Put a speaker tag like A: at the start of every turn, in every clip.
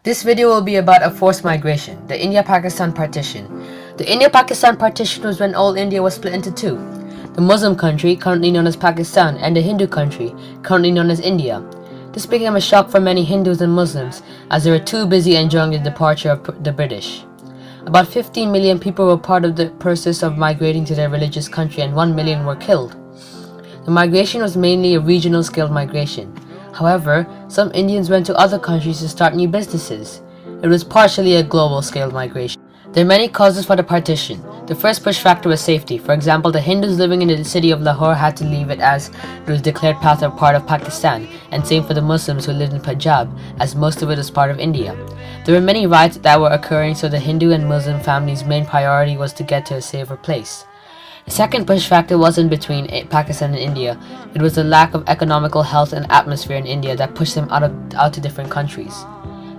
A: This video will be about a forced migration, the India-Pakistan Partition. The India-Pakistan Partition was when all India was split into two. The Muslim country, currently known as Pakistan, and the Hindu country, currently known as India. This became a shock for many Hindus and Muslims, as they were too busy enjoying the departure of the British. About 15 million people were part of the process of migrating to their religious country, and 1 million were killed. The migration was mainly a regional-scale migration. However, some Indians went to other countries to start new businesses. It was partially a global-scale migration. There are many causes for the partition. The first push factor was safety. For example, the Hindus living in the city of Lahore had to leave it as it was declared part of Pakistan, and same for the Muslims who lived in Punjab, as most of it was part of India. There were many riots that were occurring, so the Hindu and Muslim families' main priority was to get to a safer place. The second push factor wasn't between Pakistan and India. It was the lack of economical health and atmosphere in India that pushed them out to different countries.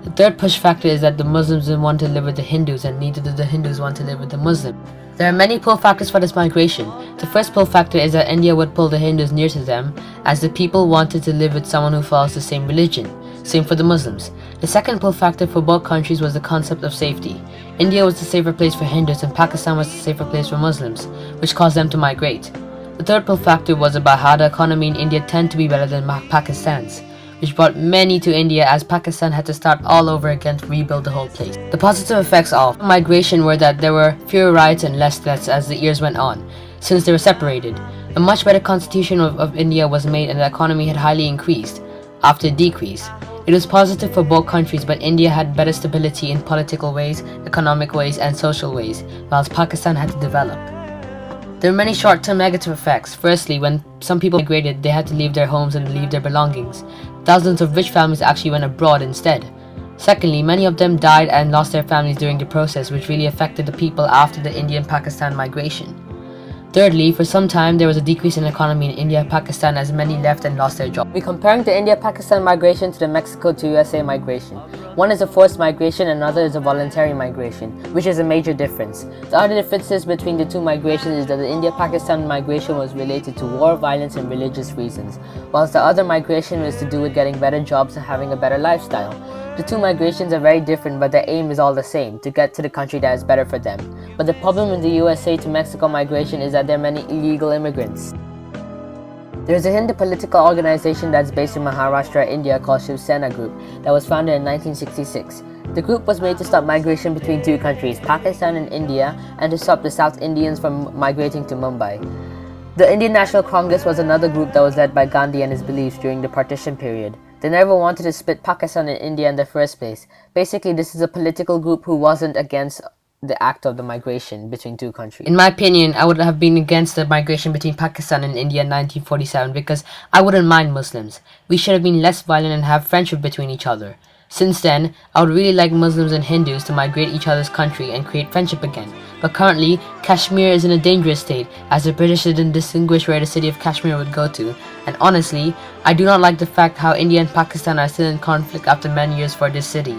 A: The third push factor is that the Muslims didn't want to live with the Hindus, and neither did the Hindus want to live with the Muslims. There are many pull factors for this migration. The first pull factor is that India would pull the Hindus near to them, as the people wanted to live with someone who follows the same religion. Same for the Muslims. The second pull factor for both countries was the concept of safety. India was the safer place for Hindus and Pakistan was the safer place for Muslims, which caused them to migrate. The third pull factor was about how the economy in India tended to be better than Pakistan's, which brought many to India as Pakistan had to start all over again to rebuild the whole place. The positive effects of migration were that there were fewer riots and less deaths as the years went on, since they were separated. A much better constitution of India was made and the economy had highly increased, after a decrease. It was positive for both countries, but India had better stability in political ways, economic ways, and social ways, whilst Pakistan had to develop. There were many short-term negative effects. Firstly, when some people migrated, they had to leave their homes and leave their belongings. Thousands of rich families actually went abroad instead. Secondly, many of them died and lost their families during the process, which really affected the people after the Indian-Pakistan migration. Thirdly, for some time there was a decrease in economy in India and Pakistan as many left and lost their jobs. We're comparing the India-Pakistan migration to the Mexico to USA migration. One is a forced migration and another is a voluntary migration, which is a major difference. The other differences between the two migrations is that the India-Pakistan migration was related to war, violence and religious reasons, whilst the other migration was to do with getting better jobs and having a better lifestyle. The two migrations are very different, but their aim is all the same, to get to the country that is better for them. But the problem with the USA to Mexico migration is that there are many illegal immigrants. There is a Hindu political organization that's based in Maharashtra, India called Shiv Sena Group that was founded in 1966. The group was made to stop migration between two countries, Pakistan and India, and to stop the South Indians from migrating to Mumbai. The Indian National Congress was another group that was led by Gandhi and his beliefs during the partition period. They never wanted to split Pakistan and India in the first place. Basically, this is a political group who wasn't against the act of the migration between two countries. In my opinion, I would have been against the migration between Pakistan and India in 1947 because I wouldn't mind Muslims. We should have been less violent and have friendship between each other. Since then, I would really like Muslims and Hindus to migrate each other's country and create friendship again. But currently, Kashmir is in a dangerous state as the British didn't distinguish where the city of Kashmir would go to. And honestly, I do not like the fact how India and Pakistan are still in conflict after many years for this city.